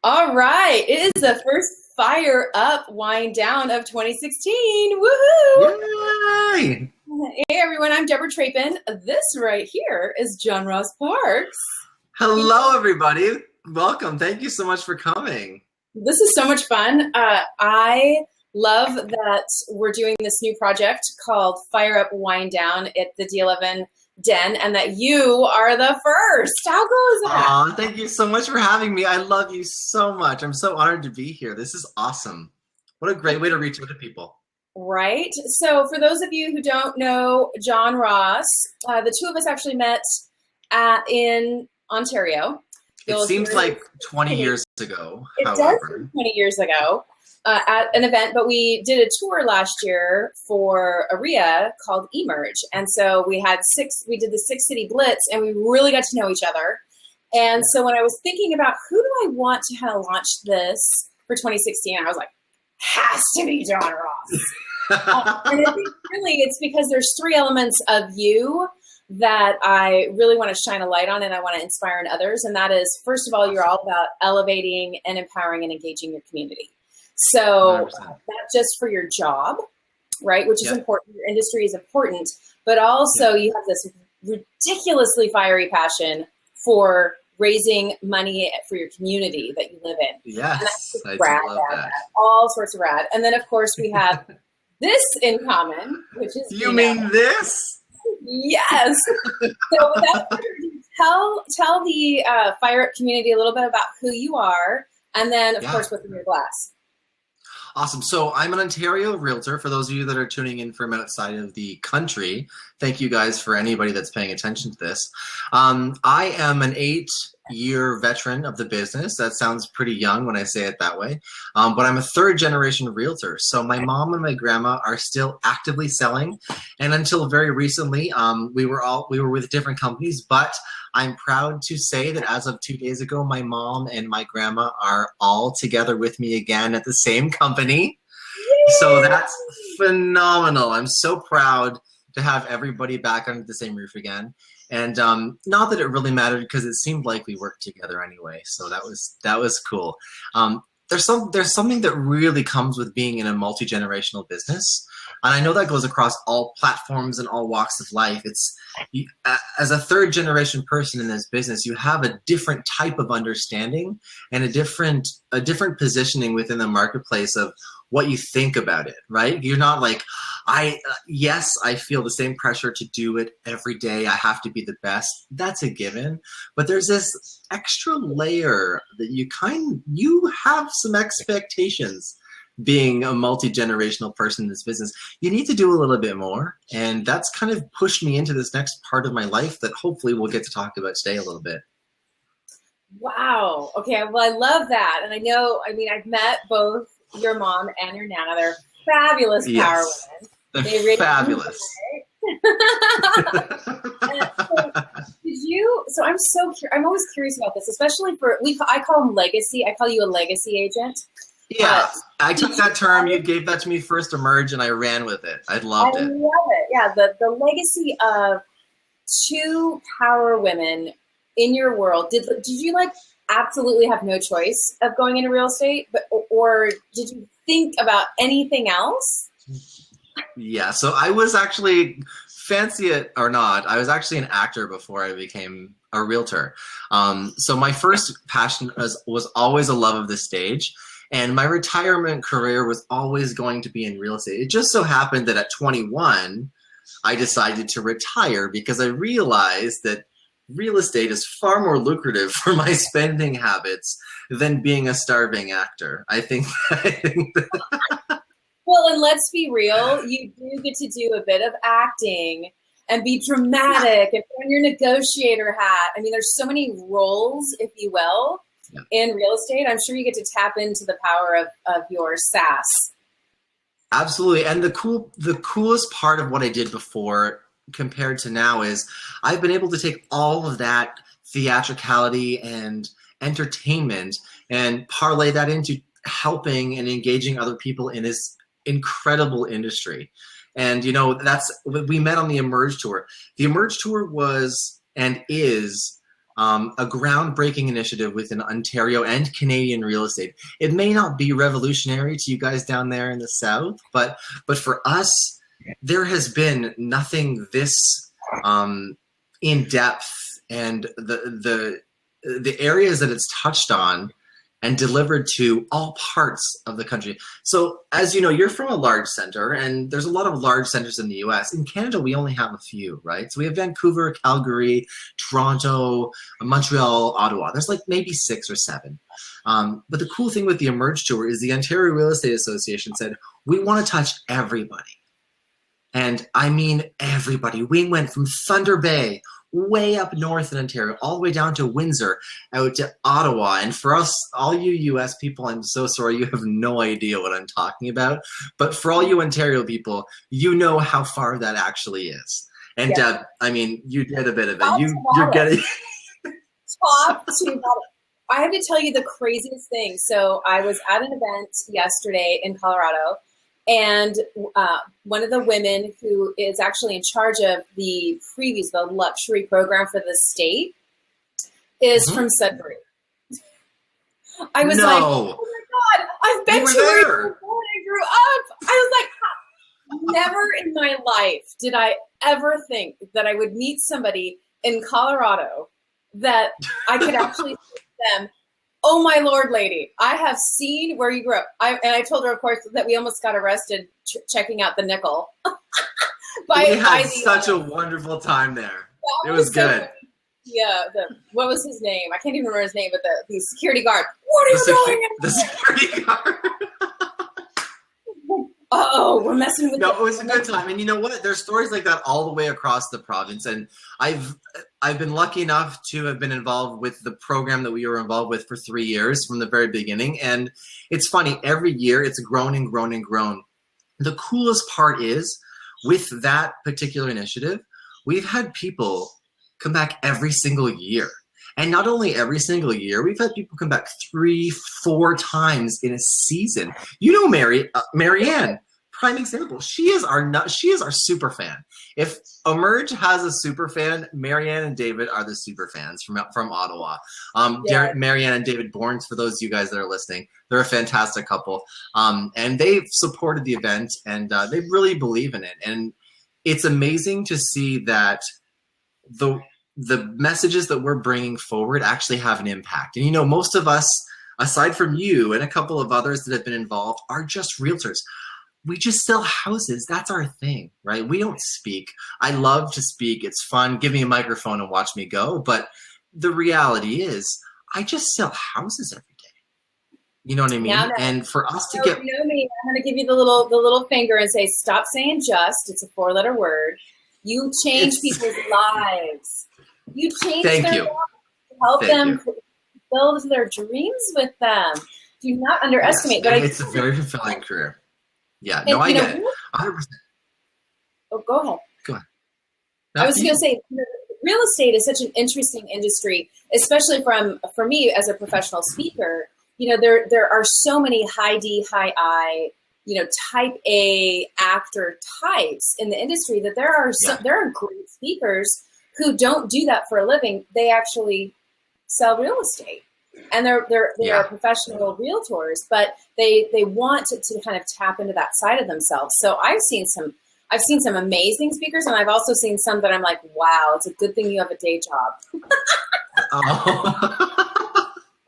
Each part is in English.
All right. It is the first Fire Up wind down of 2016. Woohoo! Yay! Hey everyone, I'm Debra Trappen. This right here is John Ross Parks. Hello, everybody. Welcome. Thank you so much for coming. This is so much fun. I love that we're doing this new project called Fire Up Wind Down at the D11 Den, and that you are the first. How cool is that? Aw, thank you so much for having me. I love you so much. I'm so honored to be here. This is awesome. What a great way to reach out to people. Right. So for those of you who don't know John Ross, the two of us actually met in Ontario. It seems like 20 years ago, It does seem 20 years ago at an event, but we did a tour last year for AREA called Emerge. And so we did the 6-city blitz, and we really got to know each other. And so when I was thinking about who do I want to kind of launch this for 2016, I was like, has to be John Ross. And I think really it's because there's three elements of you that I really want to shine a light on and I want to inspire in others. And that is, first of all, you're all about elevating and empowering and engaging your community. So not just for your job, right, which is important, your industry is important, but also you have this ridiculously fiery passion for raising money for your community that you live in. Yes, I love that. All sorts of rad. And then, of course, we have this in common, which is You mean this? Yes. So without further ado, tell the Fire Up community a little bit about who you are, and then, of course, what's in your glass. Awesome. So I'm an Ontario realtor. For those of you that are tuning in from outside of the country, thank you guys for anybody that's paying attention to this. I am an 8-year veteran of the business. That sounds pretty young when I say it that way. But I'm a 3rd-generation realtor. So my mom and my grandma are still actively selling. And until very recently, we were with different companies, but I'm proud to say that as of 2 days ago, my mom and my grandma are all together with me again at the same company. So that's phenomenal. I'm so proud to have everybody back under the same roof again. And not that it really mattered because it seemed like we worked together anyway. So that was cool. There's something that really comes with being in a multi-generational business. And I know that goes across all platforms and all walks of life. As a 3rd-generation person in this business, you have a different type of understanding and a different positioning within the marketplace of what you think about it, right? You're not like, yes, I feel the same pressure to do it every day. I have to be the best. That's a given. But there's this extra layer that you have some expectations. Being a multi-generational person in this business, you need to do a little bit more. And that's kind of pushed me into this next part of my life that hopefully we'll get to talk about today a little bit. Wow. Okay. Well, I love that. And I've met both your mom and your Nana. They're fabulous power women. They're really fabulous. So I'm always curious about this, especially I call them legacy. I call you a legacy agent. Yeah, I took that term. You gave that to me first, Emerge, and I ran with it. I loved it. I love it. Yeah, the legacy of 2 power women in your world. Did you absolutely have no choice of going into real estate, or did you think about anything else? Yeah, so I was actually, fancy it or not, I was actually an actor before I became a realtor. So my first passion was always a love of the stage. And my retirement career was always going to be in real estate. It just so happened that at 21, I decided to retire because I realized that real estate is far more lucrative for my spending habits than being a starving actor. I think that Well, and let's be real, you do get to do a bit of acting and be dramatic and put on your negotiator hat. I mean, there's so many roles, if you will, in real estate. I'm sure you get to tap into the power of your sass. Absolutely. And the coolest part of what I did before compared to now is I've been able to take all of that theatricality and entertainment and parlay that into helping and engaging other people in this incredible industry. And, we met on the Emerge Tour. The Emerge Tour was and is a groundbreaking initiative within Ontario and Canadian real estate. It may not be revolutionary to you guys down there in the South, but for us, there has been nothing this in depth, and the areas that it's touched on and delivered to all parts of the country. So as you know, you're from a large center, and there's a lot of large centers in the US. In Canada, we only have a few, right? So we have Vancouver, Calgary, Toronto, Montreal, Ottawa. There's like maybe 6 or 7. But the cool thing with the Emerge Tour is the Ontario Real Estate Association said, we want to touch everybody. And I mean everybody. We went from Thunder Bay way up north in Ontario, all the way down to Windsor, out to Ottawa. And for us, all you US people, I'm so sorry, you have no idea what I'm talking about. But for all you Ontario people, you know how far that actually is. And Deb, I mean, you did a bit of it. You're getting top to bottom. I have to tell you the craziest thing. So I was at an event yesterday in Colorado, and one of the women who is actually in charge of the previews, the luxury program for the state, is from Sudbury. I was like, oh my God, I've been to where you before I grew up. I was like, never in my life did I ever think that I would meet somebody in Colorado that I could actually say to them, oh my Lord, lady, I have seen where you grew up. And I told her, of course, that we almost got arrested checking out the nickel. We had such a wonderful time there. It was good. Yeah, what was his name? I can't even remember his name, but the security guard. What are you doing? The security guard. Oh, we're messing with. No, it was a good time, and you know what? There's stories like that all the way across the province, and I've been lucky enough to have been involved with the program that we were involved with for 3 years from the very beginning. And it's funny, every year it's grown and grown and grown. The coolest part is with that particular initiative, we've had people come back every single year. And not only every single year, we've had people come back 3-4 times in a season. You know, Marianne, prime example. She is our super fan. If Emerge has a super fan, Marianne and David are the super fans from Ottawa. Marianne and David Bournes, for those of you guys that are listening, they're a fantastic couple. And they've supported the event, and they really believe in it. And it's amazing to see that the messages that we're bringing forward actually have an impact. And you know, most of us, aside from you and a couple of others that have been involved, are just realtors. We just sell houses. That's our thing, right? We don't speak. I love to speak. It's fun. Give me a microphone and watch me go. But the reality is, I just sell houses every day. You know what I mean? No. And for us to get, you know me, I'm going to give you the little finger and say, stop saying just. It's a 4-letter word. You change people's lives. You change their lives to help them build their dreams with them. Do not underestimate. Yes, it's a very fulfilling career. Yeah, no, I get it. 100%. Oh, go ahead. Go ahead. I was going to say, real estate is such an interesting industry, especially for me as a professional speaker. You know, there are so many high D, high I, you know, type A actor types in the industry that there are great speakers who don't do that for a living. They actually sell real estate, and they are professional realtors, but they want to kind of tap into that side of themselves. So I've seen some amazing speakers, and I've also seen some that I'm like, wow, it's a good thing you have a day job.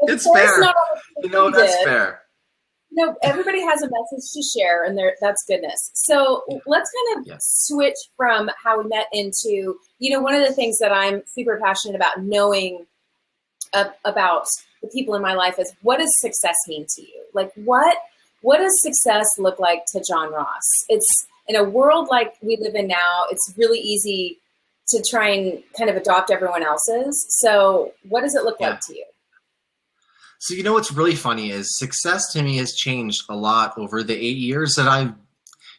It's fair. You know, that's fair. You know, everybody has a message to share, and that's goodness. So let's kind of switch from how we met into, you know, one of the things that I'm super passionate about knowing about the people in my life is, what does success mean to you? Like, what does success look like to John Ross? It's in a world like we live in now, it's really easy to try and kind of adopt everyone else's. So what does it look like to you? So, you know, what's really funny is success to me has changed a lot over the 8 years that I've,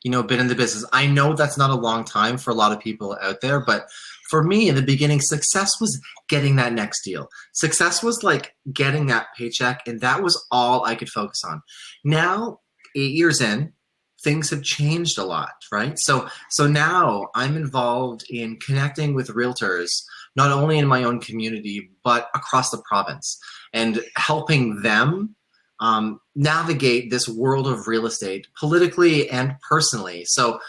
you know, been in the business. I know that's not a long time for a lot of people out there, but for me in the beginning, success was getting that next deal. Success was like getting that paycheck, and that was all I could focus on. Now, 8 years in, things have changed a lot, right? So now I'm involved in connecting with realtors not only in my own community, but across the province, and helping them navigate this world of real estate politically and personally. So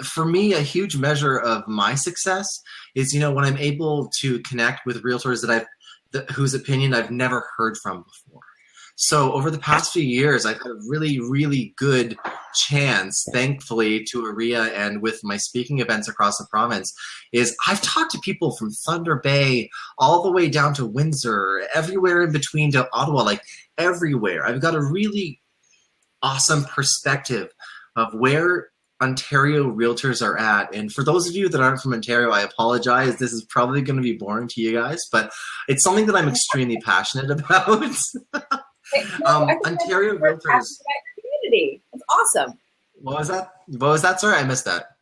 for me, a huge measure of my success is, when I'm able to connect with realtors whose opinion I've never heard from before. So over the past few years, I've had a really, really good chance, thankfully, to AREA and with my speaking events across the province, is I've talked to people from Thunder Bay all the way down to Windsor, everywhere in between to Ottawa, like everywhere. I've got a really awesome perspective of where Ontario realtors are at. And for those of you that aren't from Ontario, I apologize. This is probably going to be boring to you guys, but it's something that I'm extremely passionate about. Ontario realtors. Community. It's awesome. What was that? What was that? Sorry, I missed that.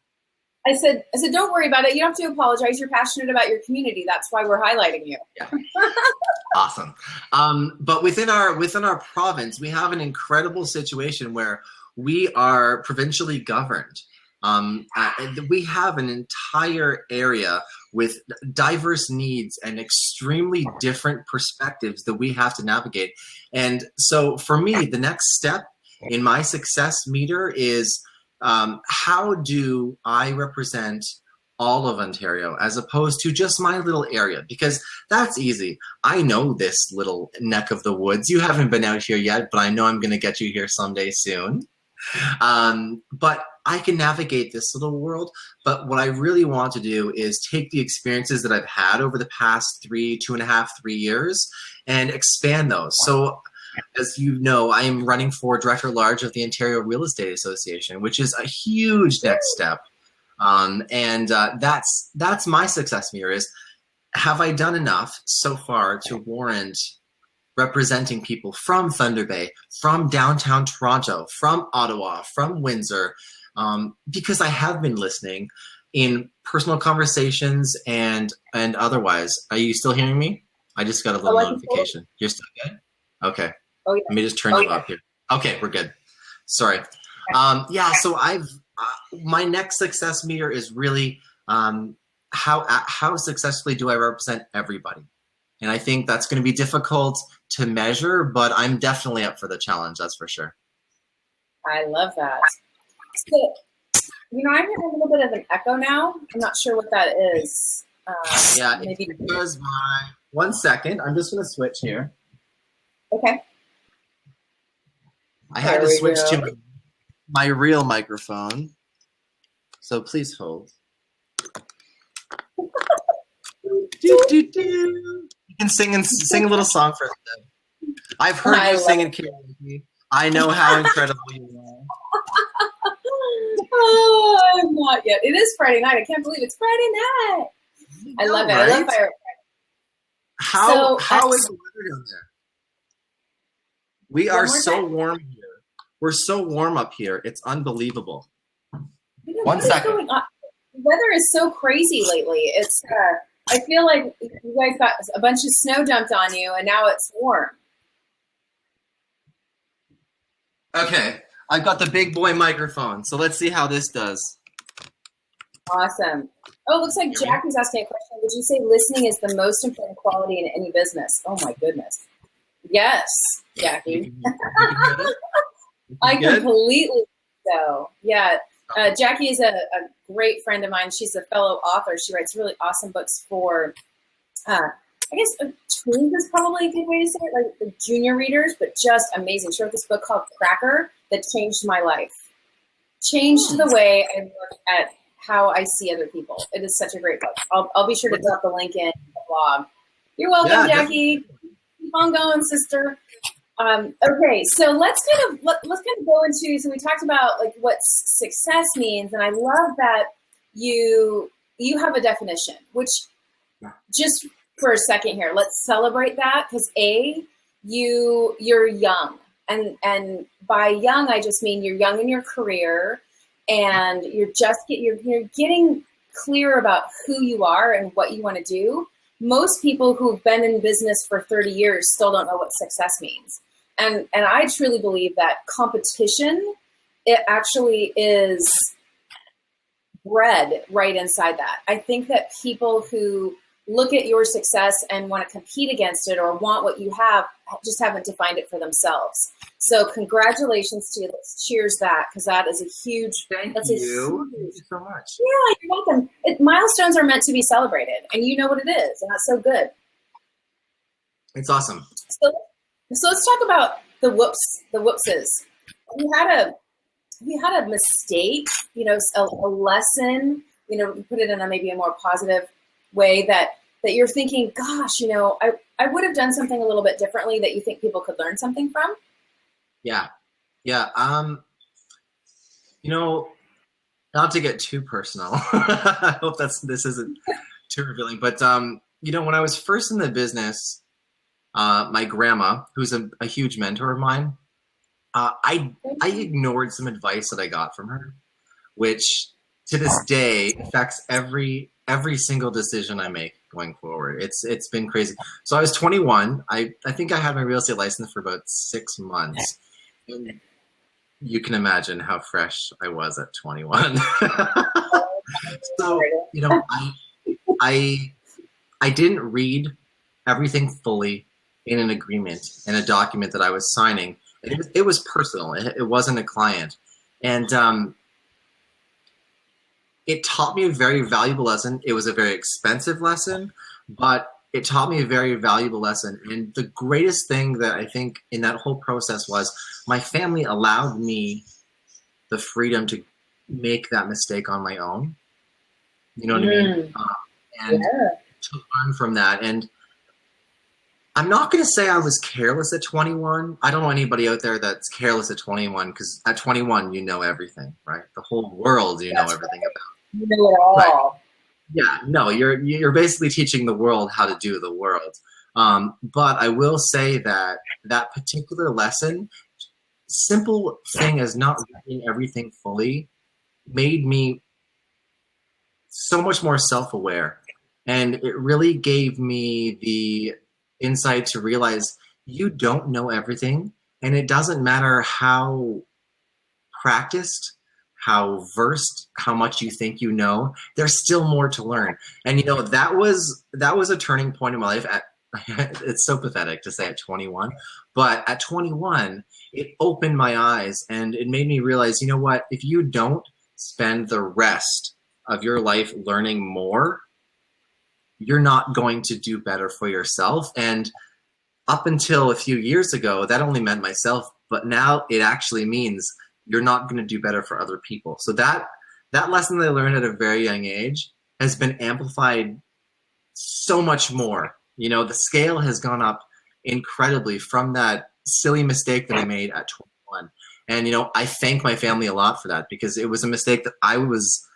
I said, don't worry about it. You don't have to apologize. You're passionate about your community. That's why we're highlighting you. Yeah. Awesome. But within our province, we have an incredible situation where we are provincially governed. We have an entire area with diverse needs and extremely different perspectives that we have to navigate. And so for me, the next step in my success meter is how do I represent all of Ontario as opposed to just my little area? Because that's easy. I know this little neck of the woods. You haven't been out here yet, but I know I'm going to get you here someday soon. But I can navigate this little world. But what I really want to do is take the experiences that I've had over the past 2.5, 3 years and expand those. So as you know, I am running for Director at Large of the Ontario Real Estate Association, which is a huge next step. That's my success meter is, have I done enough so far to warrant representing people from Thunder Bay, from downtown Toronto, from Ottawa, from Windsor, because I have been listening in personal conversations and otherwise. Are you still hearing me? I just got a little notification. You're still good? Okay. Oh, yeah. Let me just turn you up here. Okay, we're good. Sorry. Yeah, so my next success meter is really how successfully do I represent everybody? And I think that's going to be difficult to measure, but I'm definitely up for the challenge, that's for sure. I love that. So, I'm hearing a little bit of an echo now. I'm not sure what that is. Yeah, maybe because my 1 second. I'm just going to switch here. Okay. I had to switch to my real microphone, so please hold. You can sing a little song for us. I've heard you sing in karaoke. I know how incredible you are. Oh, I'm not yet. It is Friday night. I can't believe it's Friday night. I love it. Right? I love Fire. How is the weather down there? We are so warm here. We're so warm up here. It's unbelievable. 1 second. The weather is so crazy lately. It's I feel like you guys got a bunch of snow dumped on you, and now it's warm. Okay, I've got the big boy microphone, so let's see how this does. Awesome. Oh, it looks like Jackie's asking a question. Would you say listening is the most important quality in any business? Oh, my goodness. Yes, Jackie. I completely so. Yeah. Jackie is a great friend of mine. She's a fellow author. She writes really awesome books for, I guess, tweens is probably a good way to say it, like the junior readers, but just amazing. She wrote this book called Cracker that changed my life. Changed the way I look at how I see other people. It is such a great book. I'll be sure to drop the link in the blog. You're welcome, Jackie. Keep on going, sister. Okay, so let's kind of go into. So we talked about like what success means, and I love that you have a definition. Which, just for a second here, let's celebrate that because you're young, and by young I just mean you're young in your career, and you're getting clear about who you are and what you want to do. Most people who've been in business for 30 years still don't know what success means. And I truly believe that competition, it actually is bred right inside that. I think that people who look at your success and want to compete against it or want what you have, just haven't defined it for themselves. So congratulations to you. Let's cheers that, because that is a huge, Thank that's you. Thank you so much. yeah, you're welcome. Milestones are meant to be celebrated, and you know what it is, and that's so good. It's awesome. So let's talk about the whoopses. Have you had a mistake, a lesson, put it in maybe a more positive way that you're thinking, gosh, I would have done something a little bit differently that you think people could learn something from? Yeah. Not to get too personal. I hope this isn't too revealing, but when I was first in the business, my grandma, who's a huge mentor of mine, I ignored some advice that I got from her, which to this day affects every single decision I make going forward. It's been crazy. So I was 21. I think I had my real estate license for about 6 months. And you can imagine how fresh I was at 21. So, I didn't read everything fully in an agreement, in a document that I was signing. It was personal. It wasn't a client. And it taught me a very valuable lesson. It was a very expensive lesson, but it taught me a very valuable lesson. And the greatest thing that I think in that whole process was my family allowed me the freedom to make that mistake on my own. You know what I mean? And to learn from that. And I'm not going to say I was careless at 21. I don't know anybody out there that's careless at 21, because at 21, you know everything, right? The whole world, you know everything about. You know it all. Right. Yeah, no, you're basically teaching the world how to do the world. But I will say that particular lesson, simple thing as not reading everything fully, made me so much more self-aware. And it really gave me the insight to realize you don't know everything, and it doesn't matter how practiced, how versed, how much you think you know, there's still more to learn. And that was a turning point in my life it's so pathetic to say at 21, but at 21 it opened my eyes and it made me realize, you know what, if you don't spend the rest of your life learning more, you're not going to do better for yourself. And up until a few years ago, that only meant myself, but now it actually means you're not going to do better for other people. So that lesson that I learned at a very young age has been amplified so much more. The scale has gone up incredibly from that silly mistake that I made at 21. And, I thank my family a lot for that, because it was a mistake that I was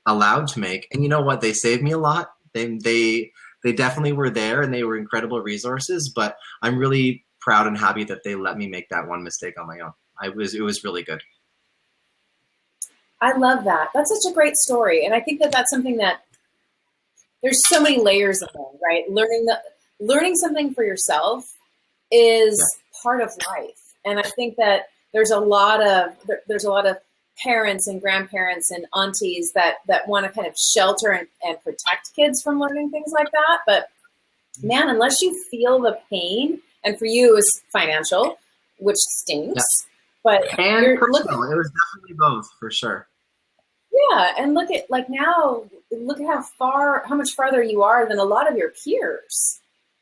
allowed to make. And you know what? They saved me a lot. They definitely were there, and they were incredible resources, but I'm really proud and happy that they let me make that one mistake on my own. It was really good. I love that. That's such a great story. And I think that that's something that there's so many layers of it, right? Learning something for yourself is part of life. And I think that there's a lot of parents and grandparents and aunties that want to kind of shelter and protect kids from learning things like that. But man, unless you feel the pain, and for you it was financial, which stinks, but and personal. It was definitely both, for sure. Yeah, and look at how much farther you are than a lot of your peers.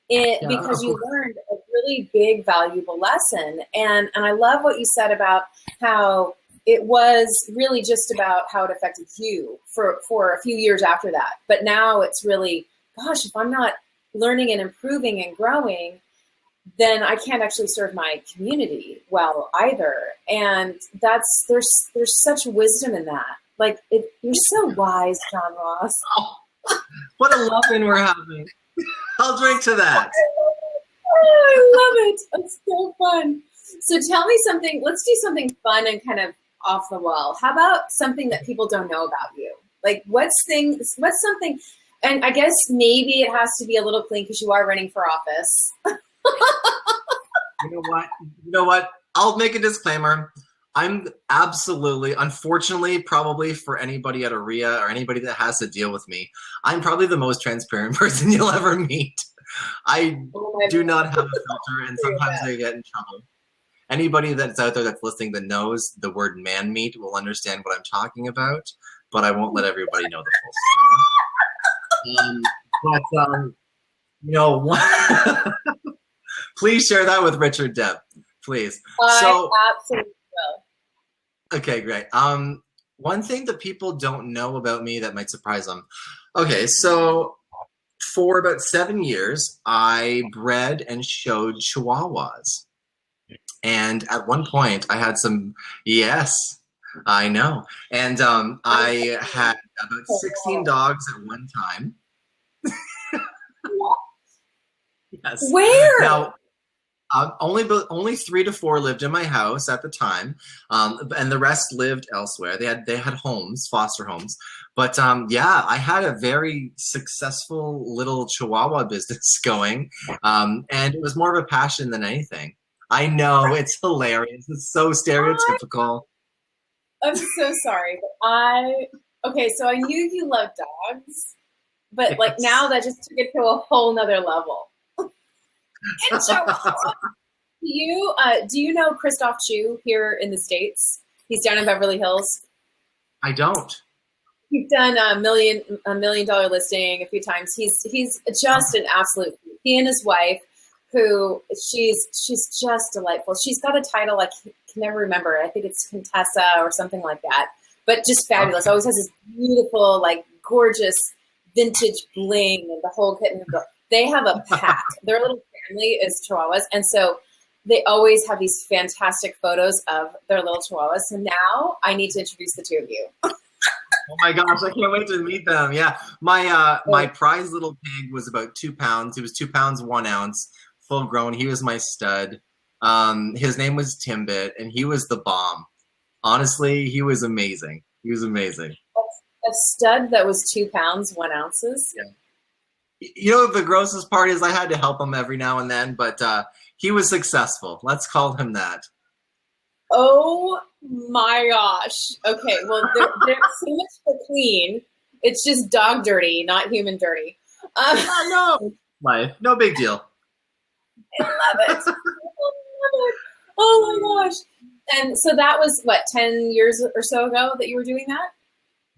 Because you learned a really big, valuable lesson. And I love what you said about how it was really just about how it affected you for a few years after that. But now it's really, gosh, if I'm not learning and improving and growing, then I can't actually serve my community well either. And there's such wisdom in that. You're so wise, John Ross. Oh, what a loving we're having. I'll drink to that. I love it. It's so fun. So tell me something. Let's do something fun and kind of off the wall. How about something that people don't know about you? What's something, and I guess maybe it has to be a little clean because you are running for office. You know what? I'll make a disclaimer. I'm absolutely, unfortunately, probably for anybody at Aria or anybody that has to deal with me, I'm probably the most transparent person you'll ever meet. I Oh my do God, not have a filter, and sometimes I get in trouble. Anybody that's out there that's listening that knows the word man meat will understand what I'm talking about, but I won't let everybody know the full story. You know, please share that with Richard Depp, please. I So, absolutely will. okay, great. One thing that people don't know about me that might surprise them. Okay, so for about 7 years, I bred and showed Chihuahuas. And at one point, I had some, yes, I know. And I had about 16 dogs at one time. Yes. Where? Now, only 3 to 4 lived in my house at the time, and the rest lived elsewhere. They had homes, foster homes. But yeah, I had a very successful little Chihuahua business going, and it was more of a passion than anything. I know, it's hilarious. It's so stereotypical. I'm so sorry, but okay, so I knew you loved dogs, but like Yes. now that just took it to a whole nother level. And so, do you know Christoph Chu here in the States? He's down in Beverly Hills. I don't. He's done a $1 million listing a few times. He's just an absolute. He and his wife, who she's just delightful. She's got a title I can never remember. I think it's Contessa or something like that. But just fabulous. Always has this beautiful, like gorgeous vintage bling and the whole kit and caboodle. They have a pack. Their little family is Chihuahuas, and so they always have these fantastic photos of their little Chihuahuas. So now I need to introduce the two of you. Oh my gosh, I can't wait to meet them. Yeah. My prize little pig was about 2 pounds. He was 2 pounds, 1 ounce, full grown. He was my stud. His name was Timbit, and he was the bomb. Honestly, he was amazing. He was amazing. A stud that was 2 pounds, 1 ounces. Yeah. You know, the grossest part is I had to help him every now and then, but he was successful. Let's call him that. Oh my gosh. Okay, well, there's so much for clean. It's just dog dirty, not human dirty. No, life, no big deal. I love it. I love it. Oh my gosh. And so that was, what, 10 years or so ago that you were doing that?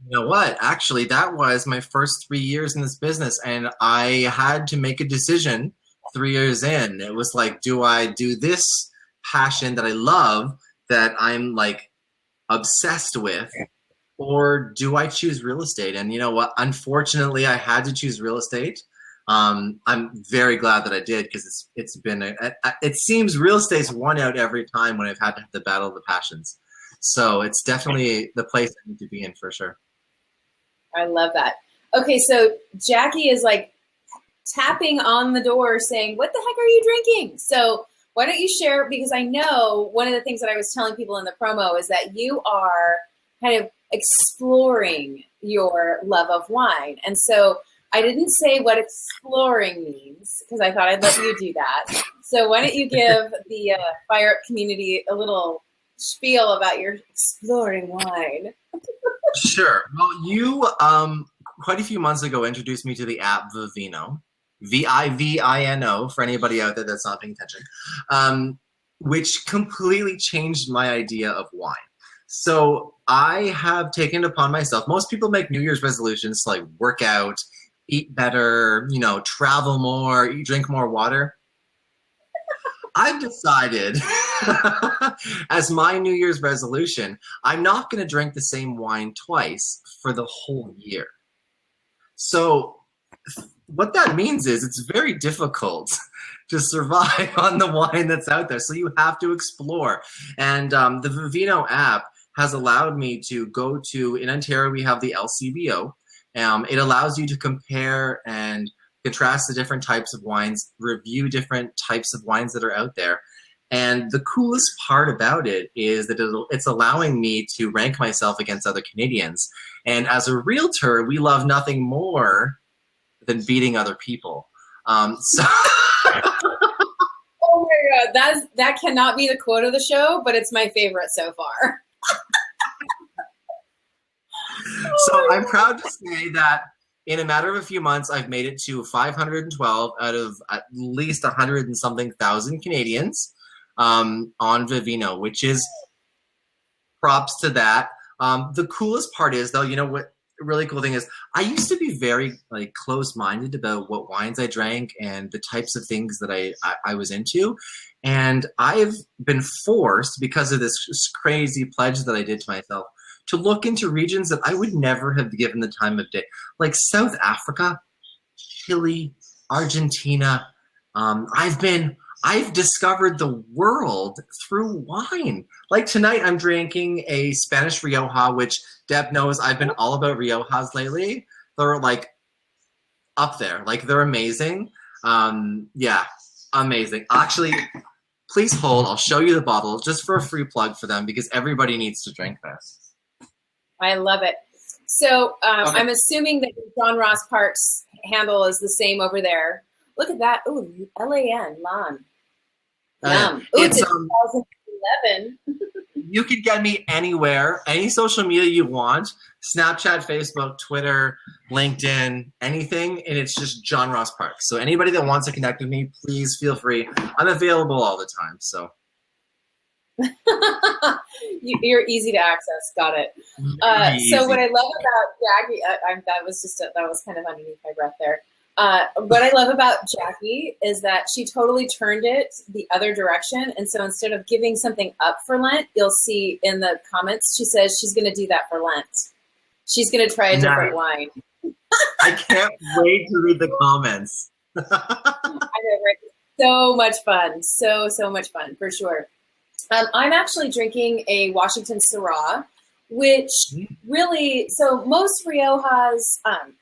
You know what? Actually, that was my first 3 years in this business, and I had to make a decision 3 years in. It was like, do I do this passion that I love, that I'm like obsessed with, or do I choose real estate? And you know what? Unfortunately, I had to choose real estate. I'm very glad that I did, because it's been it seems real estate's won out every time when I've had to have the battle of the passions. So it's definitely the place I need to be in for sure. I love that. Okay, so Jackie is like tapping on the door saying, "What the heck are you drinking?" So why don't you share, because I know one of the things that I was telling people in the promo is that you are kind of exploring your love of wine. And so I didn't say what exploring means, because I thought I'd let you do that. So why don't you give the Fire Up community a little spiel about your exploring wine? Sure. Well, you quite a few months ago introduced me to the app Vivino, Vivino, for anybody out there that's not paying attention, which completely changed my idea of wine. So I have taken it upon myself. Most people make New Year's resolutions to like work out, eat better, you know, travel more, drink more water. I've decided as my New Year's resolution, I'm not going to drink the same wine twice for the whole year. So what that means is it's very difficult to survive on the wine that's out there. So you have to explore. And the Vivino app has allowed me to go to, in Ontario, we have the LCBO. It allows you to compare and contrast the different types of wines, review different types of wines that are out there. And the coolest part about it is that it's allowing me to rank myself against other Canadians. And as a realtor, we love nothing more than beating other people. Oh my that cannot be the quote of the show, but it's my favorite so far. So I'm proud to say that in a matter of a few months, I've made it to 512 out of at least 100 and something thousand Canadians on Vivino, which is props to that. The coolest part is, though, you know what? The really cool thing is, I used to be very like close-minded about what wines I drank and the types of things that I was into, and I've been forced, because of this crazy pledge that I did to myself, to look into regions that I would never have given the time of day, like South Africa, Chile, Argentina. I've discovered the world through wine. Like tonight, I'm drinking a Spanish Rioja, which Deb knows I've been all about Riojas lately. They're like up there. Like they're amazing. Yeah, amazing. Actually, please hold. I'll show you the bottle just for a free plug for them because everybody needs to drink this. I love it. So Okay. I'm assuming that John Ross Park's handle is the same over there. Look at that. Ooh, LAN, LAN. Yum. Ooh, it's 2011. You can get me anywhere, any social media you want, Snapchat, Facebook, Twitter, LinkedIn, anything, and it's just John Ross Park. So anybody that wants to connect with me, please feel free. I'm available all the time. So You're easy to access. Got it. So what I love about Jackie, that was kind of underneath my breath there. What I love about Jackie is that she totally turned it the other direction. And so instead of giving something up for Lent, you'll see in the comments, she says she's going to do that for Lent. She's going to try a different wine. I can't wait to read the comments. I know, right? So much fun. So much fun, for sure. I'm actually drinking a Washington Syrah, which really, so most Riojas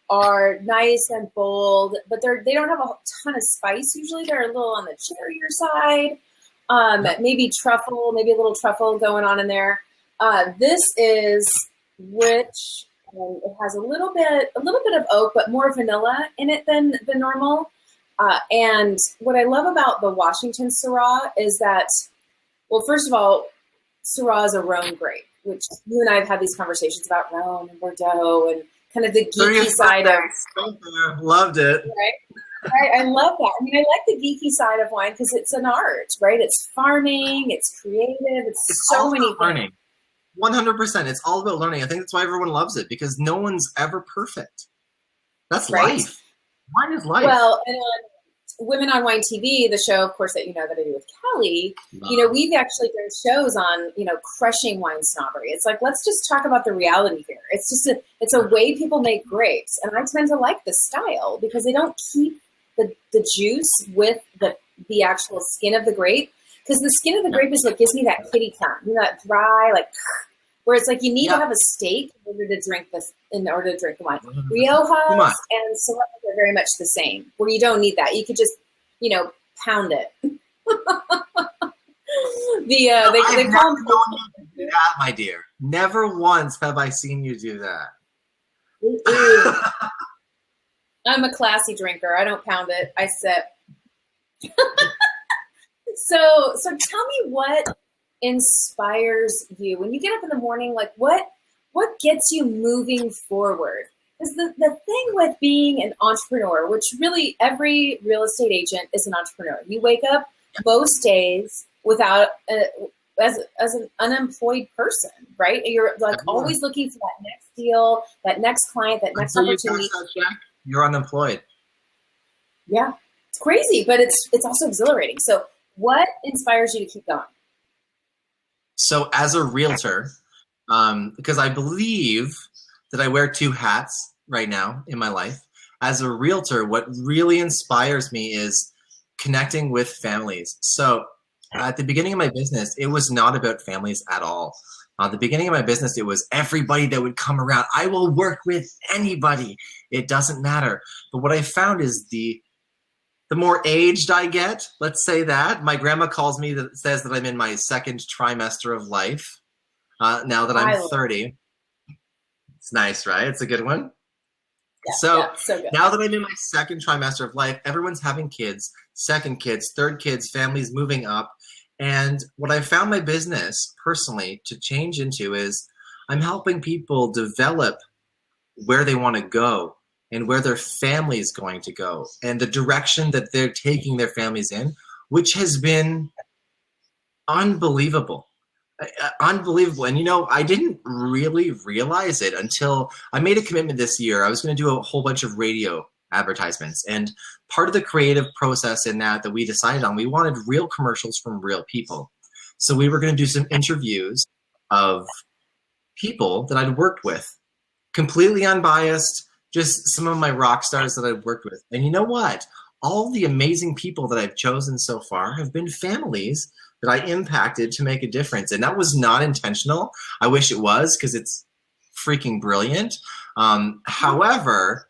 are nice and bold, but they don't have a ton of spice. Usually they're a little on the cherrier side, maybe a little truffle going on in there. This is rich. It has a little bit of oak, but more vanilla in it than normal. And what I love about the Washington Syrah is that, well, first of all, Syrah is a Rhone grape, which you and I have had these conversations about Rhone and Bordeaux and kind of the geeky side of. Loved it. Right? I love that. I mean, I like the geeky side of wine because it's an art, right? It's farming, it's creative, it's so many things. Learning. 100%. It's all about learning. I think that's why everyone loves it, because no one's ever perfect. That's right. Life. Wine is life. Well, and on Women on Wine TV, the show, of course, that you know that I do with Kelly, we've actually done shows on, crushing wine snobbery. It's like, let's just talk about the reality here. It's just it's a way people make grapes. And I tend to like the style because they don't keep the juice with the actual skin of the grape. Because the skin of the grape is what gives me that kitty tongue, that dry, where it's like you need to have a steak in order to drink the wine. Riojas and Syrahs are very much the same, where you don't need that. You could just, pound it. They call them do that, my dear. Never once have I seen you do that. I'm a classy drinker. I don't pound it. I sip. So tell me what inspires you when you get up in the morning. Like what gets you moving forward? Because the thing with being an entrepreneur, which really every real estate agent is an entrepreneur. You wake up most days without as an unemployed person, right? You're always looking for that next deal, that next client, that next opportunity. You're unemployed. Yeah, it's crazy, but it's also exhilarating. So what inspires you to keep going? So as a realtor, because I believe that I wear two hats right now in my life. As a realtor, what really inspires me is connecting with families. So at the beginning of my business, it was not about families at all. At the beginning of my business, it was everybody that would come around. I will work with anybody. It doesn't matter. But what I found is the more aged I get, let's say that, my grandma says that I'm in my second trimester of life now that I'm 30. It's nice, right? It's a good one. So so good. now that I'm in my second trimester of life, everyone's having kids, second kids, third kids, families moving up. And what I found my business personally to change into is I'm helping people develop where they want to go and where their family is going to go and the direction that they're taking their families in, which has been unbelievable. Unbelievable. And I didn't really realize it until I made a commitment this year. I was going to do a whole bunch of radio advertisements, and part of the creative process in that we decided on, we wanted real commercials from real people. So we were going to do some interviews of people that I'd worked with, completely unbiased, just some of my rock stars that I've worked with. And you know what? All the amazing people that I've chosen so far have been families that I impacted to make a difference. And that was not intentional. I wish it was, because it's freaking brilliant. However,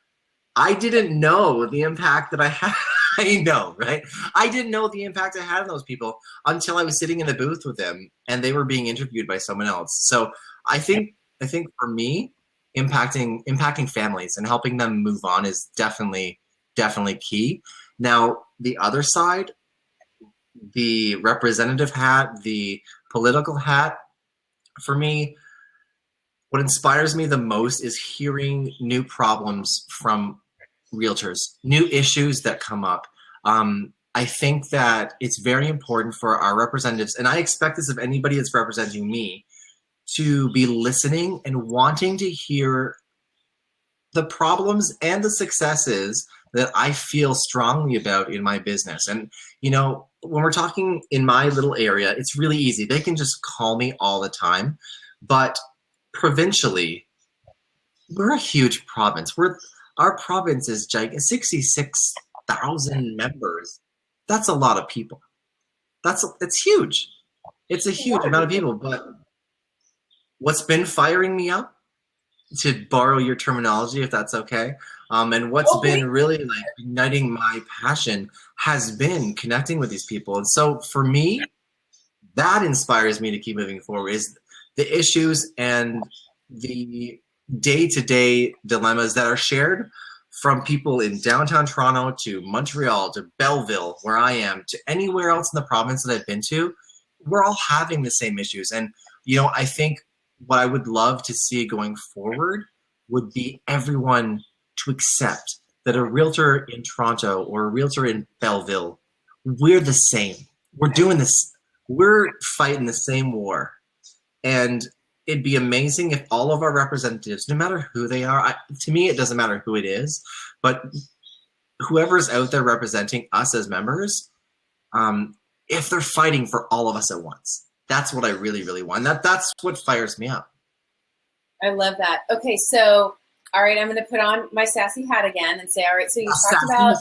I didn't know the impact that I had. I know, right? I didn't know the impact I had on those people until I was sitting in the booth with them and they were being interviewed by someone else. So I think for me, impacting families and helping them move on is definitely key. Now, the other side, the representative hat, the political hat, for me, what inspires me the most is hearing new problems from realtors, new issues that come up. I think that it's very important for our representatives, and I expect this of anybody that's representing me, to be listening and wanting to hear the problems and the successes that I feel strongly about in my business. And, when we're talking in my little area, it's really easy. They can just call me all the time. But provincially, we're a huge province. Our province is gigantic, 66,000 members. That's a lot of people. It's huge. It's a huge amount of people. But what's been firing me up, to borrow your terminology, if that's okay, and what's been really igniting my passion has been connecting with these people. And so for me, that inspires me to keep moving forward, is the issues and the day-to-day dilemmas that are shared from people in downtown Toronto to Montreal to Belleville, where I am, to anywhere else in the province that I've been to. We're all having the same issues. And, I think what I would love to see going forward would be everyone to accept that a realtor in Toronto or a realtor in Belleville, we're the same. We're doing this. We're fighting the same war. And it'd be amazing if all of our representatives, no matter who they are, to me, it doesn't matter who it is, but whoever's out there representing us as members, if they're fighting for all of us at once. That's what I really, really want. That's what fires me up. I love that. Okay, so, all right, I'm going to put on my sassy hat again and say, all right, so you talked about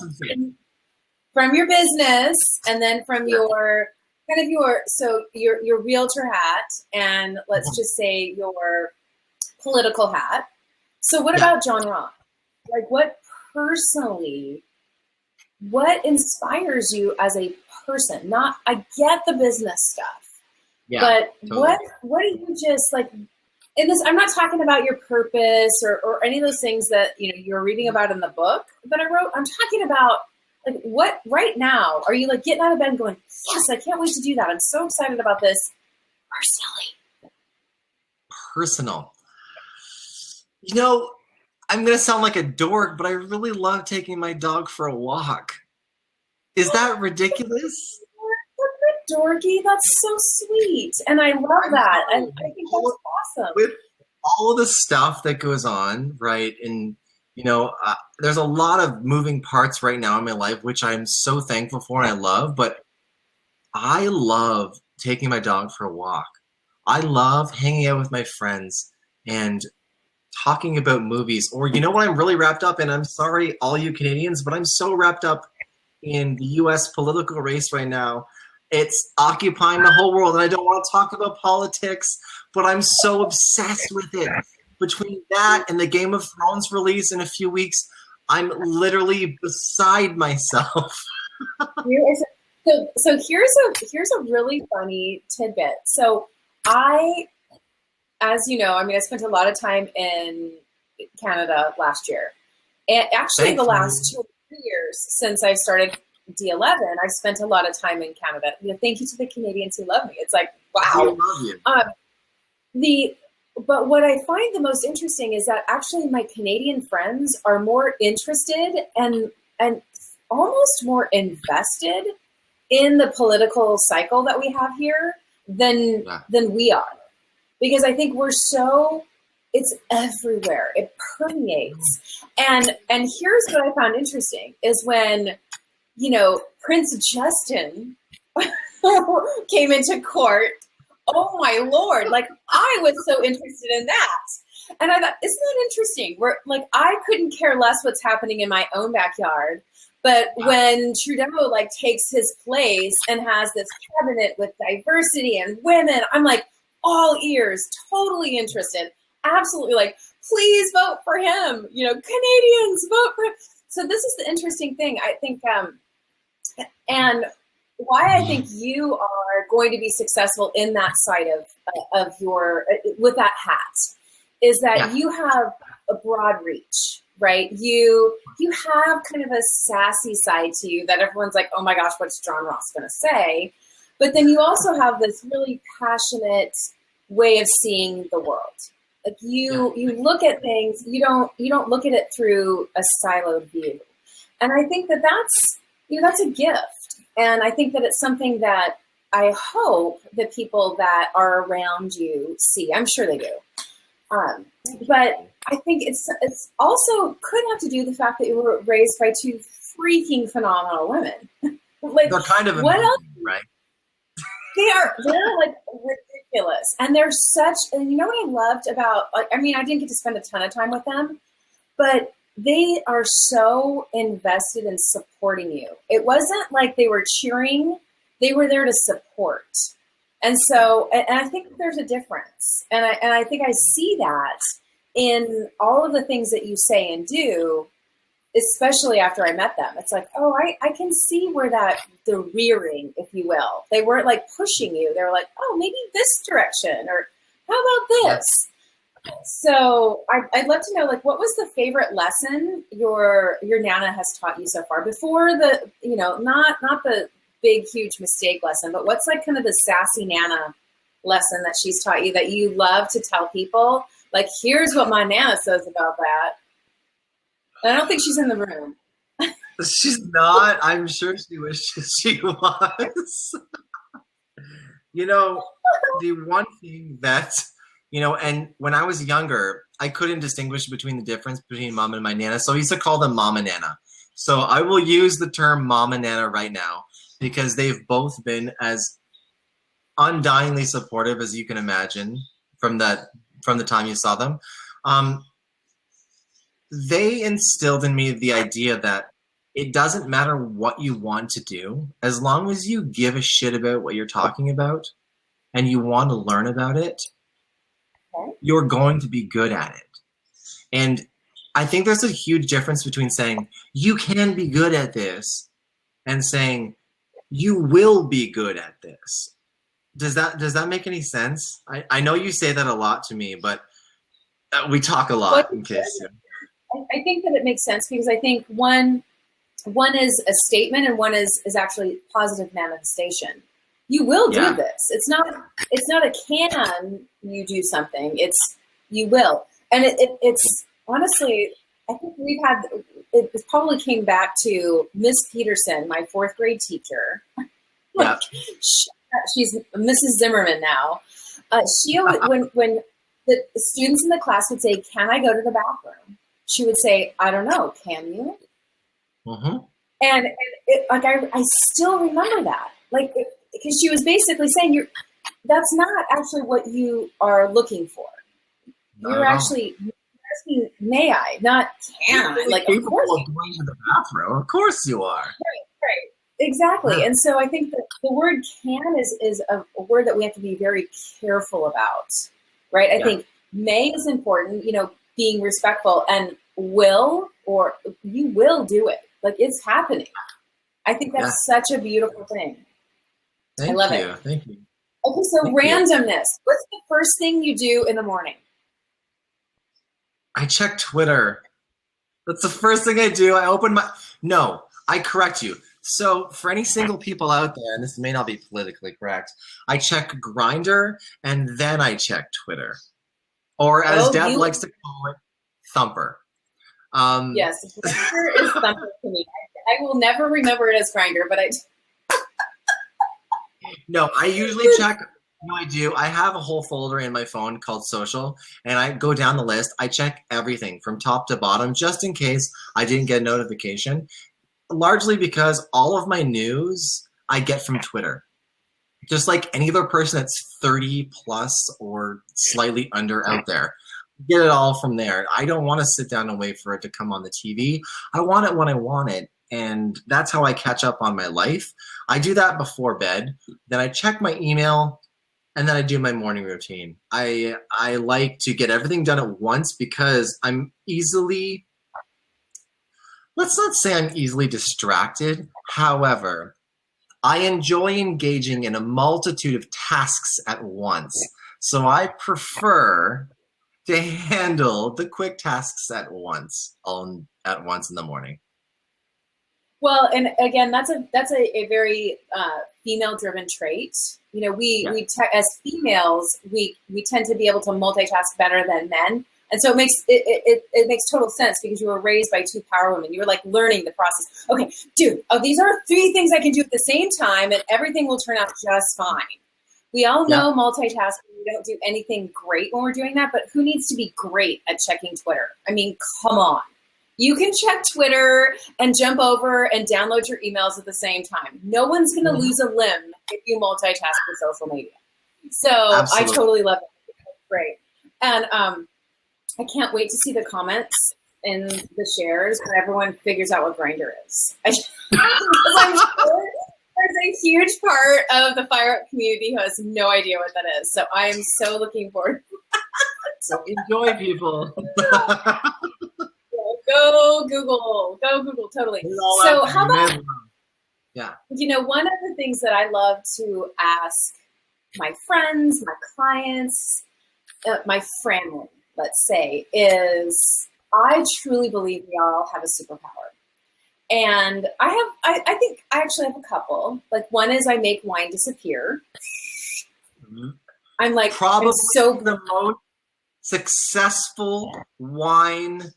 from your business and then from your realtor hat, and let's just say your political hat. So what about John Roth? What inspires you as a person? I get the business stuff. Yeah, but totally. What do you just in this? I'm not talking about your purpose or any of those things that you're reading about in the book that I wrote. I'm talking about what right now are you getting out of bed and going, yes, I can't wait to do that. I'm so excited about this. Personal. I'm gonna sound like a dork, but I really love taking my dog for a walk. Is that ridiculous? Dorky, that's so sweet, and I love that, and I think that's awesome. With all the stuff that goes on, right, and there's a lot of moving parts right now in my life, which I'm so thankful for and I love. But I love taking my dog for a walk. I love hanging out with my friends and talking about movies. Or what I'm really wrapped up in? I'm sorry, all you Canadians, but I'm so wrapped up in the U.S. political race right now. It's occupying the whole world, and I don't want to talk about politics, but I'm so obsessed with it. Between that and the Game of Thrones release in a few weeks, I'm literally beside myself. So here's a really funny tidbit. So I spent a lot of time in Canada last year. And actually, Thank the you. last 2 or 3 years since I started D11, I've spent a lot of time in Canada. Thank you to the Canadians who love me. It's like, We wow. love you. But what I find the most interesting is that actually my Canadian friends are more interested and almost more invested in the political cycle that we have here than we are. Because I think it's everywhere. It permeates. And here's what I found interesting is when, Prince Justin came into court. Oh my Lord. Like I was so interested in that. And I thought, isn't that interesting? I couldn't care less what's happening in my own backyard. But when Trudeau takes his place and has this cabinet with diversity and women, I'm like all ears, totally interested. Absolutely please vote for him. Canadians vote for him. So this is the interesting thing. I think, and why I think you are going to be successful in that side of your, with that hat, is that you have a broad reach, right? You have kind of a sassy side to you that everyone's like, oh my gosh, what's John Ross going to say? But then you also have this really passionate way of seeing the world. You look at things, you don't look at it through a siloed view. And I think that's a gift. And I think that it's something that I hope that people that are around you see. I'm sure they do. But I think it's also could have to do with the fact that you were raised by two freaking phenomenal women. They're kind of what amazing, else? right? They're ridiculous. And they're and you know what I loved about, I didn't get to spend a ton of time with them, but they are so invested in supporting you. It wasn't like they were cheering. They were there to support. And so, and I think there's a difference. And I think I see that in all of the things that you say and do, especially after I met them. It's like, oh, I can see where the rearing, if you will. They weren't pushing you. They were like, oh, maybe this direction, or how about this? So I'd love to know, what was the favorite lesson your Nana has taught you so far? Before the, not the big, huge mistake lesson, but what's kind of the sassy Nana lesson that she's taught you that you love to tell people? Here's what my Nana says about that. And I don't think she's in the room. She's not. I'm sure she wishes she was. The one thing that, and when I was younger, I couldn't distinguish between the difference between mom and my Nana. So I used to call them mom and Nana. So I will use the term mom and Nana right now because they've both been as undyingly supportive as you can imagine from the time you saw them. They instilled in me the idea that it doesn't matter what you want to do, as long as you give a shit about what you're talking about and you want to learn about it, you're going to be good at it. And I think there's a huge difference between saying you can be good at this and saying you will be good at this. Does that make any sense? I know you say that a lot to me, but we talk a lot in case. I think that it makes sense because I think one is a statement and one is actually positive manifestation. You will do this. It's not a can you do something. It's you will. And it's honestly, I think it probably came back to Miss Peterson, my 4th grade teacher. She's Mrs. Zimmerman now. She always, when the students in the class would say, "Can I go to the bathroom?" She would say, "I don't know. Can you?" Mm-hmm. And I still remember that, because she was basically saying, that's not actually what you are looking for. You're actually asking, may I, not can I? Of course you going to the bathroom. Of course you are. Right. Exactly. Yeah. And so I think that the word can is a word that we have to be very careful about, right? I think may is important, being respectful, and will, or you will do it. It's happening. I think that's such a beautiful thing. I love it. Thank you. Okay, so randomness. What's the first thing you do in the morning? I check Twitter. That's the first thing I do. I open my. No, I correct you. So for any single people out there, and this may not be politically correct, I check Grinder and then I check Twitter, or as Oh, Deb you likes to call it, Thumper. yes, Grinder is something to me. I will never remember it as Grinder, but I No, I usually check. No, I do. I have a whole folder in my phone called Social, and I go down the list. I check everything from top to bottom just in case I didn't get a notification. Largely because all of my news I get from Twitter. Just like any other person that's 30 plus or slightly under out there. Get it all from there. I don't want to sit down and wait for it to come on the TV. I want it when I want it. And that's how I catch up on my life. I do that before bed. Then I check my email, and then I do my morning routine. I like to get everything done at once because I'm easily, let's not say I'm easily distracted. However, I enjoy engaging in a multitude of tasks at once. So I prefer to handle the quick tasks at once in the morning. well, and again, that's a very female driven trait. You know, as females, we tend to be able to multitask better than men. And so it makes total sense because you were raised by two power women. You were like learning the process. Okay, dude, these are 3 things I can do at the same time and everything will turn out just fine. We all know multitasking, we don't do anything great when we're doing that, but who needs to be great at checking Twitter? I mean, come on. You can check Twitter and jump over and download your emails at the same time. No one's going to lose a limb if you multitask with social media. So absolutely. I totally love it. It's great. And I can't wait to see the comments in the shares where everyone figures out what Grindr is. Because I'm sure there's a huge part of the Fire Up community who has no idea what that is. So I am so looking forward. So enjoy, people. Go Google, totally. So how about, you know, one of the things that I love to ask my friends, my clients, my family, let's say, is I truly believe we all have a superpower. And I think I actually have a couple. Like one is I make wine disappear. Mm-hmm. I'm like, probably the most successful wine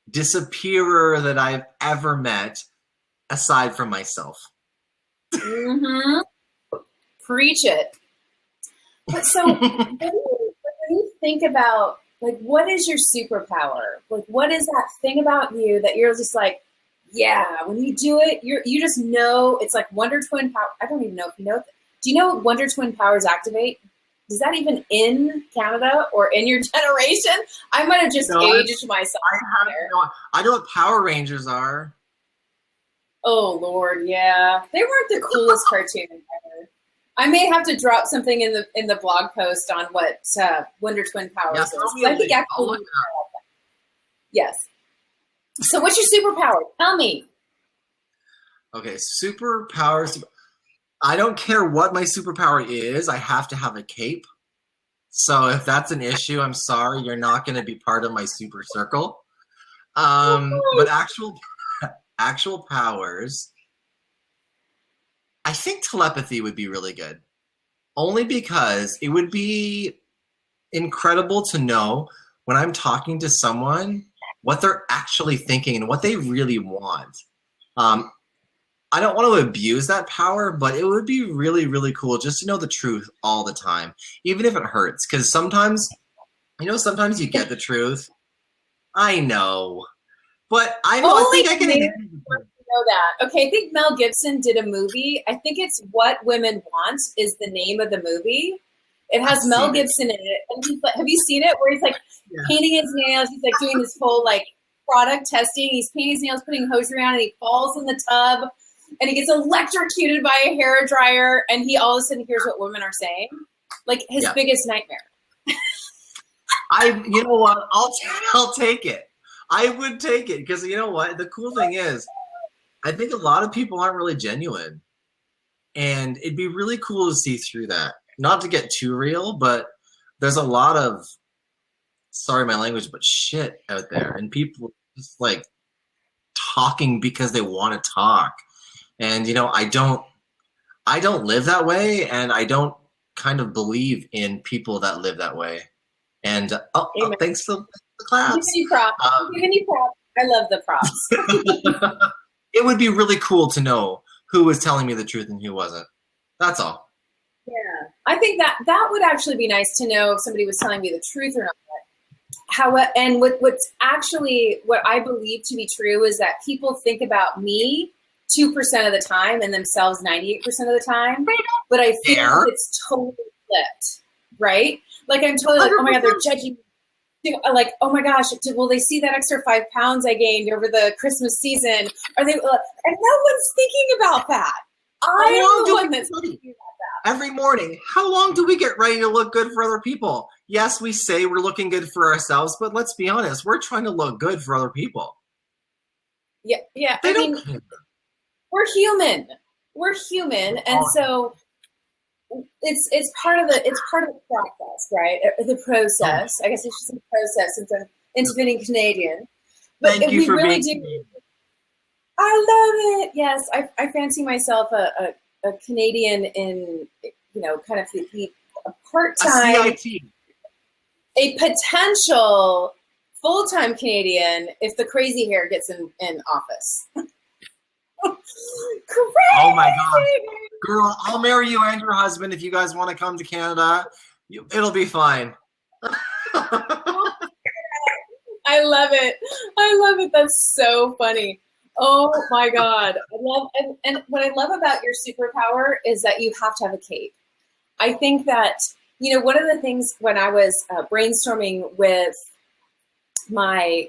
disappearer that I've ever met, aside from myself. Mm-hmm. Preach it. But so when you think about, like, what is your superpower? Like, what is that thing about you that you're just like, yeah, when you do it, you just know it's like Wonder Twin power. I don't even know if you know. Do you know what Wonder Twin powers activate? Is that even in Canada or in your generation? I might have just aged myself. I know what Power Rangers are. Oh, Lord, yeah. They weren't the coolest cartoon ever. I may have to drop something in the blog post on what Wonder Twin powers is. I think actually, yes. So what's your superpower? Tell me. Okay, superpowers. I don't care what my superpower is. I have to have a cape. So if that's an issue, I'm sorry. You're not going to be part of my super circle. But actual powers, I think telepathy would be really good. Only because it would be incredible to know when I'm talking to someone what they're actually thinking and what they really want. I don't want to abuse that power, but it would be really, really cool just to know the truth all the time, even if it hurts. Because sometimes you get the truth. I know. But I think I can know that. Okay, I think Mel Gibson did a movie. I think it's What Women Want is the name of the movie. It has Mel Gibson in it. And have you seen it? Where he's like painting his nails. He's like doing this whole like product testing. He's painting his nails, putting hosiery on, and he falls in the tub. And he gets electrocuted by a hairdryer, and he all of a sudden hears what women are saying. Like his biggest nightmare. You know what? I'll take it. I would take it because you know what? The cool thing is, I think a lot of people aren't really genuine, and it'd be really cool to see through that. Not to get too real, but there's a lot of, sorry my language, but shit out there, and people just like talking because they want to talk. And, I don't live that way, and I don't kind of believe in people that live that way. And, thanks for the claps. I'm giving you props. I'm giving you props. I love the props. It would be really cool to know who was telling me the truth and who wasn't. That's all. Yeah. I think that would actually be nice to know if somebody was telling me the truth or not. What's actually what I believe to be true is that people think about me 2% of the time and themselves 98% of the time. But I think it's totally flipped, right? Like I'm totally like, oh my God, they're judging me. Like, oh my gosh, will they see that extra 5 pounds I gained over the Christmas season? Are they? And no one's thinking about that. I'm the one that's thinking about that. Every morning, how long do we get ready to look good for other people? Yes, we say we're looking good for ourselves, but let's be honest, we're trying to look good for other people. Yeah. They don't care. We're human, and so it's part of the process, right? The process. I guess it's just a process since I'm intervening Canadian. But Thank you for being. I love it. Yes, I fancy myself a Canadian in kind of a part-time, a potential full-time Canadian if the crazy hair gets in office. Crazy! Oh my God. Girl, I'll marry you and your husband if you guys want to come to Canada. It'll be fine. I love it. That's so funny. Oh my God. I love and what I love about your superpower is that you have to have a cape. I think that, one of the things when I was brainstorming with I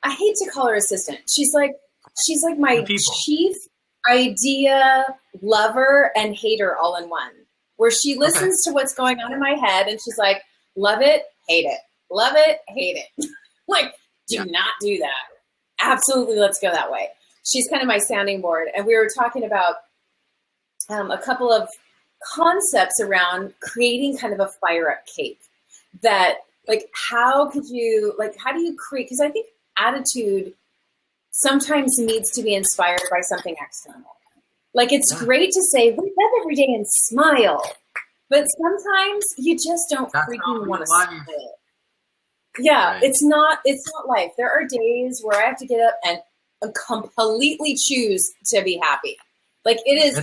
hate to call her assistant. She's like my chief idea lover and hater all in one, where she listens to what's going on in my head and she's like, love it, hate it. Love it, hate it. Like, do not do that. Absolutely, let's go that way. She's kind of my sounding board. And we were talking about a couple of concepts around creating kind of a fire up cape that, like, how do you create, because I think attitude sometimes needs to be inspired by something external. Like, it's great to say, wake up every day and smile. But sometimes you just don't freaking want to smile. Yeah, right. It's not life. There are days where I have to get up and completely choose to be happy. Like, it is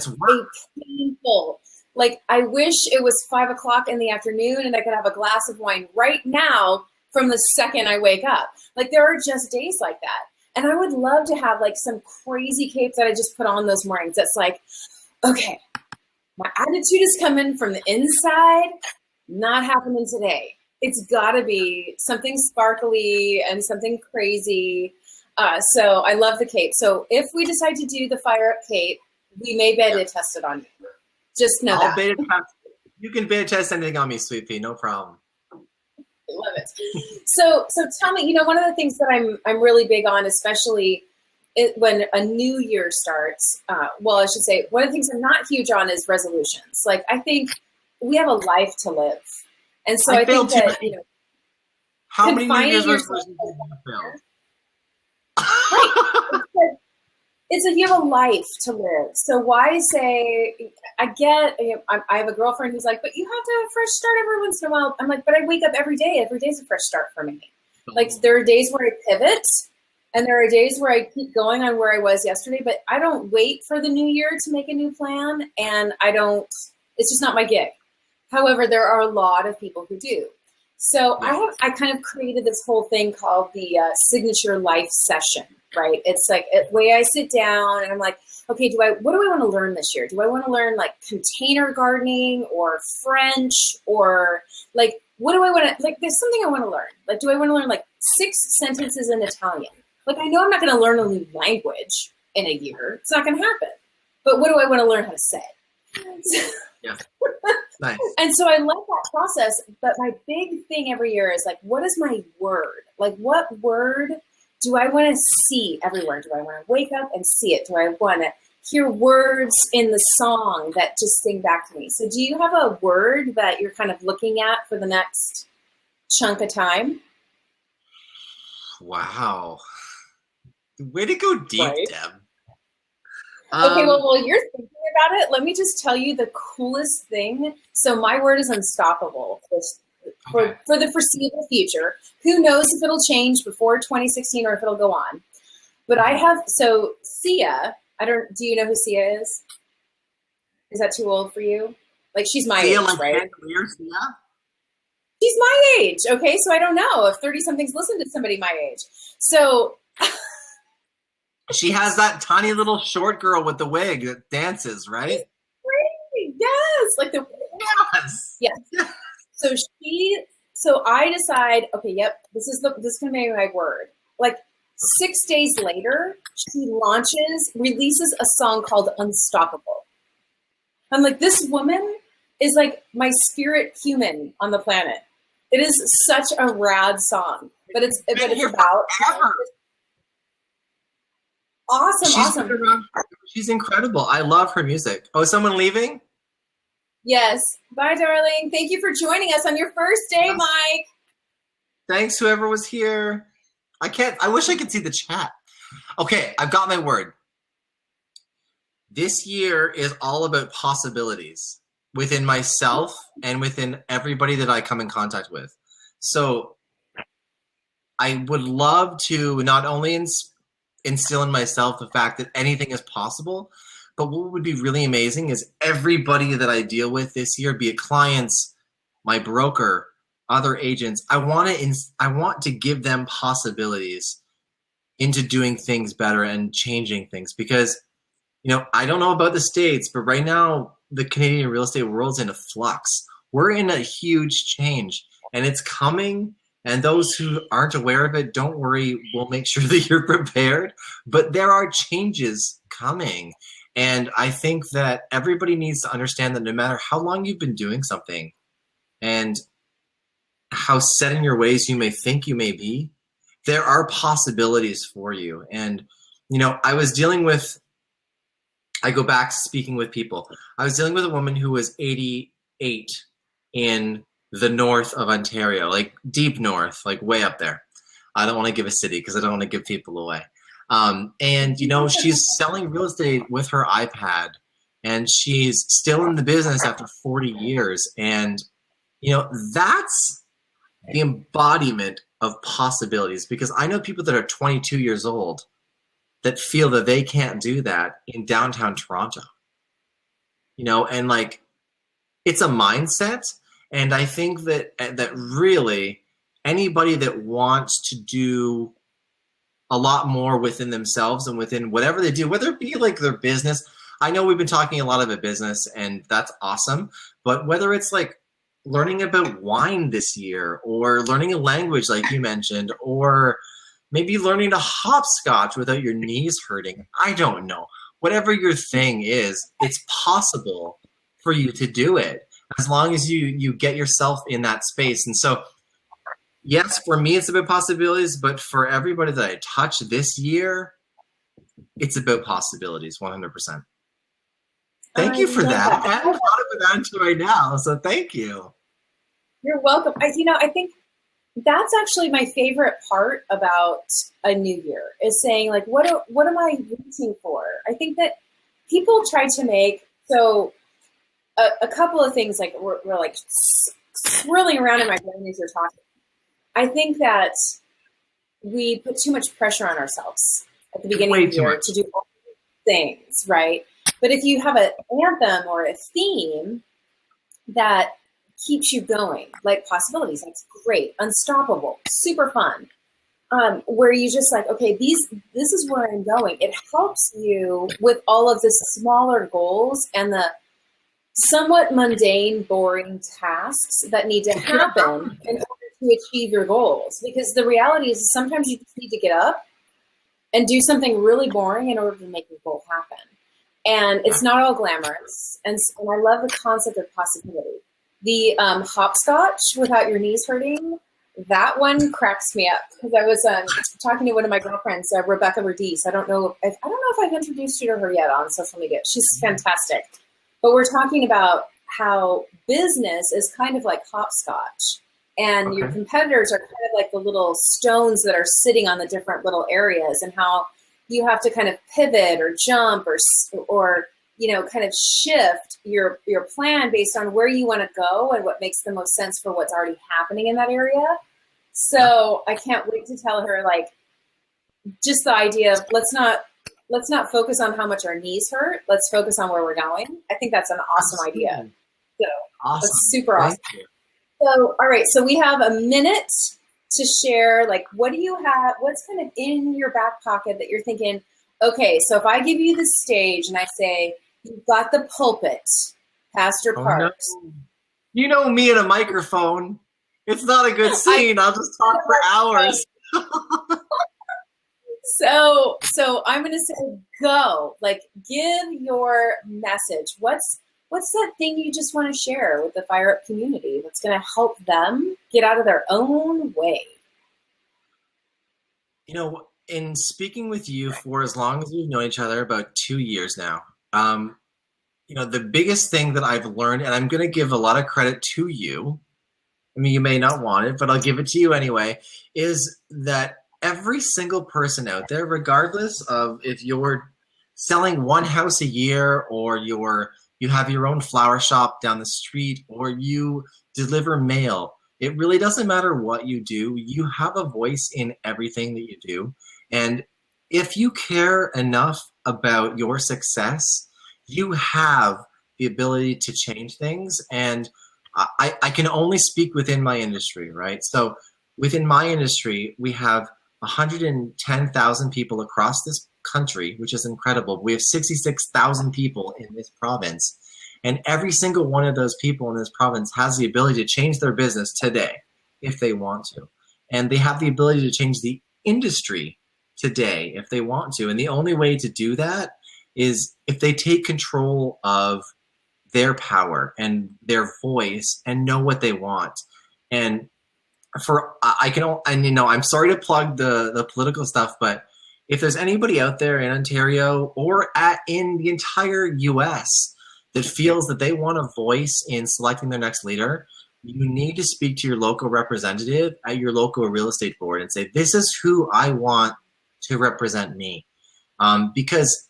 painful. Like, I wish it was 5:00 in the afternoon and I could have a glass of wine right now from the second I wake up. Like, there are just days like that. And I would love to have like some crazy cape that I just put on those mornings. That's like, okay, my attitude is coming from the inside, not happening today. It's got to be something sparkly and something crazy. So I love the cape. So if we decide to do the fire up cape, we may beta test it on you. Just know that. Beta test. You can beta test anything on me, Sweet Pea. No problem. Love it. So tell me, one of the things that I'm really big on, especially when a new year starts. Well, I should say one of the things I'm not huge on is resolutions. Like, I think we have a life to live. And so I think that, how many New Year's resolutions did you fail? Right. You have a life to live. So why say, I have a girlfriend who's like, but you have to have a fresh start every once in a while. I'm like, but I wake up every day. Every day is a fresh start for me. Like, there are days where I pivot and there are days where I keep going on where I was yesterday, but I don't wait for the new year to make a new plan. And it's just not my gig. However, there are a lot of people who do. So I kind of created this whole thing called the signature life session, right? It's like a way I sit down and I'm like, okay, what do I want to learn this year? Do I want to learn like container gardening or French or like, what do I want to, like, there's something I want to learn. Like, do I want to learn like 6 sentences in Italian? Like, I know I'm not going to learn a new language in a year. It's not going to happen. But what do I want to learn how to say? Yeah. Nice. And so I love that process, but my big thing every year is like, what is my word? Like, what word do I want to see everywhere? Do I want to wake up and see it? Do I want to hear words in the song that just sing back to me? So do you have a word that you're kind of looking at for the next chunk of time? Wow. Way to go deep, Right. Deb. Okay, well, while you're thinking about it, let me just tell you the coolest thing. So my word is unstoppable for the foreseeable future. Who knows if it'll change before 2016 or if it'll go on. But I have, so Sia, do you know who Sia is? Is that too old for you? Like, she's my Sia, age, like right? Sia? She's my age, okay? So I don't know if 30-somethings listen to somebody my age. So She has that tiny little short girl with the wig that dances, right? great. Yes, like the Yes. yes. So I decide, okay, yep, this is gonna be my word. Like 6 days later, she releases a song called Unstoppable. I'm like, this woman is like my spirit human on the planet. It is such a rad song, but it's about awesome. She's incredible. I love her music. Oh, is someone leaving? Yes. Bye, darling. Thank you for joining us on your first day, Mike. Thanks, whoever was here. I wish I could see the chat. Okay, I've got my word. This year is all about possibilities within myself and within everybody that I come in contact with. So I would love to not only instill in myself the fact that anything is possible, but what would be really amazing is everybody that I deal with this year, be it clients, my broker, other agents, I want to give them possibilities into doing things better and changing things, because I don't know about the States, but right now the Canadian real estate world's in a flux. We're in a huge change, and it's coming. And those who aren't aware of it, don't worry, we'll make sure that you're prepared. But there are changes coming. And I think that everybody needs to understand that no matter how long you've been doing something and how set in your ways you may think you may be, there are possibilities for you. And, I go back speaking with people. I was dealing with a woman who was 88 in the north of Ontario, like deep north, like way up there. I don't want to give a city because I don't want to give people away. And she's selling real estate with her iPad, and she's still in the business after 40 years. And, that's the embodiment of possibilities, because I know people that are 22 years old that feel that they can't do that in downtown Toronto, and like, it's a mindset. And I think that really anybody that wants to do a lot more within themselves and within whatever they do, whether it be like their business, I know we've been talking a lot about business and that's awesome, but whether it's like learning about wine this year, or learning a language like you mentioned, or maybe learning to hopscotch without your knees hurting. I don't know. Whatever your thing is, it's possible for you to do it as long as you get yourself in that space. And so, yes, for me, it's about possibilities, but for everybody that I touch this year, it's about possibilities, 100%. Thank you for that. I haven't thought of that until right now, so thank you. You're welcome. I think that's actually my favorite part about a new year, is saying, like, what am I rooting for? I think that people try to make, so a couple of things, like we're like swirling around in my brain as you're talking. I think that we put too much pressure on ourselves at the beginning of the year to do all these things, right? But if you have an anthem or a theme that keeps you going, like possibilities, that's great, unstoppable, super fun, where you just like, okay, this is where I'm going. It helps you with all of the smaller goals and the somewhat mundane, boring tasks that need to happen in order to achieve your goals. Because the reality is sometimes you just need to get up and do something really boring in order to make your goal happen. And it's not all glamorous. And I love the concept of possibility. The hopscotch without your knees hurting, that one cracks me up, because I was talking to one of my girlfriends, Rebecca Verdice. I don't know if I've introduced you to her yet on social media. She's fantastic. But we're talking about how business is kind of like hopscotch, and your competitors are kind of like the little stones that are sitting on the different little areas, and how you have to kind of pivot or jump or kind of shift your plan based on where you want to go and what makes the most sense for what's already happening in that area. So I can't wait to tell her, like, just the idea of let's not focus on how much our knees hurt. Let's focus on where we're going. I think that's an awesome idea. So Awesome. that's super awesome. Thank you. So, all right. So we have a minute to share, like, what do you have? What's kind of in your back pocket that you're thinking, okay, so if I give you the stage and I say, you've got the pulpit, Pastor Parks. No. You know me and a microphone. It's not a good scene. I'll just talk for hours. So I'm going to say go. Like, give your message. What's that thing you just want to share with the Fire Up community that's going to help them get out of their own way? In speaking with you for as long as we've known each other, about 2 years now, the biggest thing that I've learned, and I'm going to give a lot of credit to you, I mean, you may not want it, but I'll give it to you anyway, is that every single person out there, regardless of if you're selling one house a year or you have your own flower shop down the street or you deliver mail, it really doesn't matter what you do. You have a voice in everything that you do. And if you care enough about your success, you have the ability to change things. And I can only speak within my industry, right? So within my industry, we have 110,000 people across this country, which is incredible. We have 66,000 people in this province. And every single one of those people in this province has the ability to change their business today if they want to. And they have the ability to change the industry today if they want to. And the only way to do that is if they take control of their power and their voice and know what they want. And I'm sorry to plug the political stuff, but if there's anybody out there in Ontario or in the entire US that feels that they want a voice in selecting their next leader, you need to speak to your local representative at your local real estate board and say, this is who I want to represent me. Because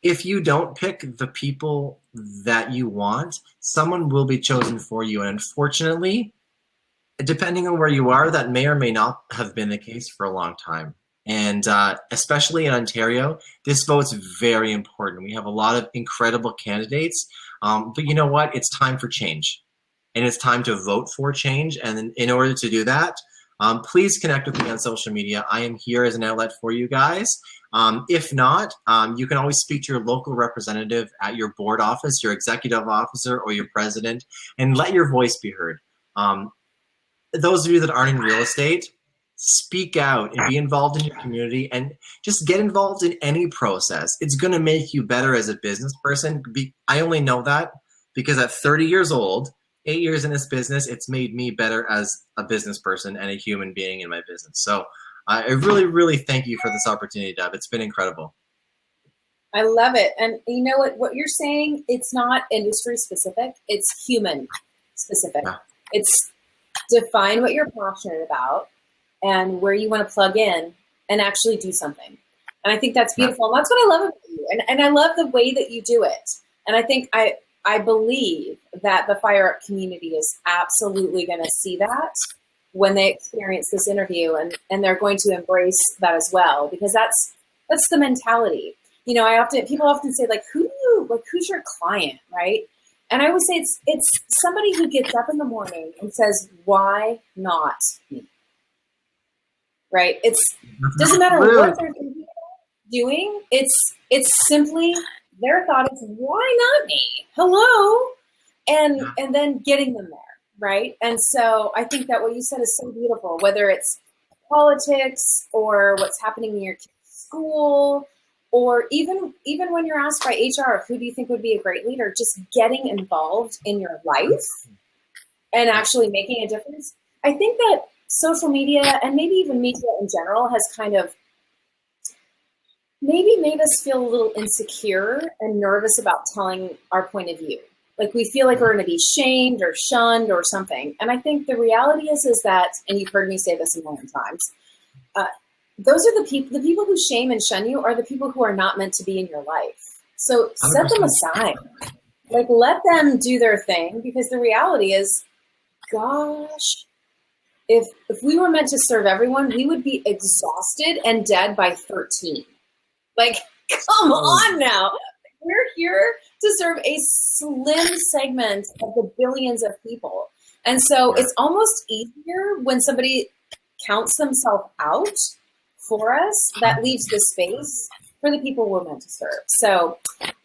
if you don't pick the people that you want, someone will be chosen for you. And unfortunately, depending on where you are, that may or may not have been the case for a long time. And especially in Ontario, this vote's very important. We have a lot of incredible candidates, but you know what? It's time for change. And it's time to vote for change. And in order to do that, please connect with me on social media. I am here as an outlet for you guys. If not, you can always speak to your local representative at your board office, your executive officer, or your president, and let your voice be heard. Those of you that aren't in real estate, speak out and be involved in your community and just get involved in any process. It's going to make you better as a business person. I only know that because at 30 years old, 8 years in this business, it's made me better as a business person and a human being in my business. So I really, really thank you for this opportunity, Deb. It's been incredible. I love it. And you know what you're saying, it's not industry specific, it's human specific. Yeah. It's define what you're passionate about and where you want to plug in and actually do something. And I think that's beautiful. And that's what I love about you. And I love the way that you do it. And I think I believe that the Fire Up community is absolutely going to see that when they experience this interview, and they're going to embrace that as well, because that's the mentality. You know, people often say, like, who's your client, right? And I always say it's somebody who gets up in the morning and says, why not me? Right? It doesn't matter what they're doing. It's simply their thought is, why not me? Hello. And then getting them there. Right. And so I think that what you said is so beautiful, whether it's politics or what's happening in your kid's school, or even when you're asked by HR, who do you think would be a great leader, just getting involved in your life and actually making a difference. I think that social media and maybe even media in general has kind of maybe made us feel a little insecure and nervous about telling our point of view. Like we feel like we're going to be shamed or shunned or something. And I think the reality is that, and you've heard me say this a million times, those are the people who shame and shun you are the people who are not meant to be in your life. So set them 100%. aside. Like, let them do their thing, because the reality is, gosh, if we were meant to serve everyone, we would be exhausted and dead by 13. Like, come on now. We're here to serve a slim segment of the billions of people. And so it's almost easier when somebody counts themselves out for us. That leaves the space for the people we're meant to serve. So,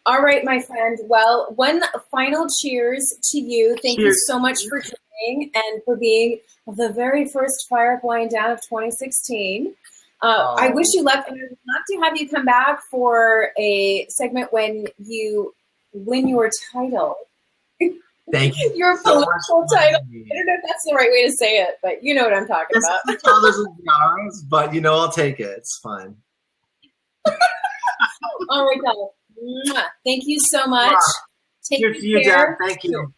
all right, my friend. Well, one final cheers to you. Thank you so much for joining and for being the very first Fire Up Wine Down of 2016. I wish you luck, and I would love to have you come back for a segment when you win your title. Thank you. Your political title. I don't know if that's the right way to say it, but you know what I'm talking about. Fathers and jars, but I'll take it. It's fine. All right, Dad. Thank you so much. Take Cheers to you, Dad. Thank you.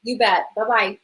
You bet. Bye-bye.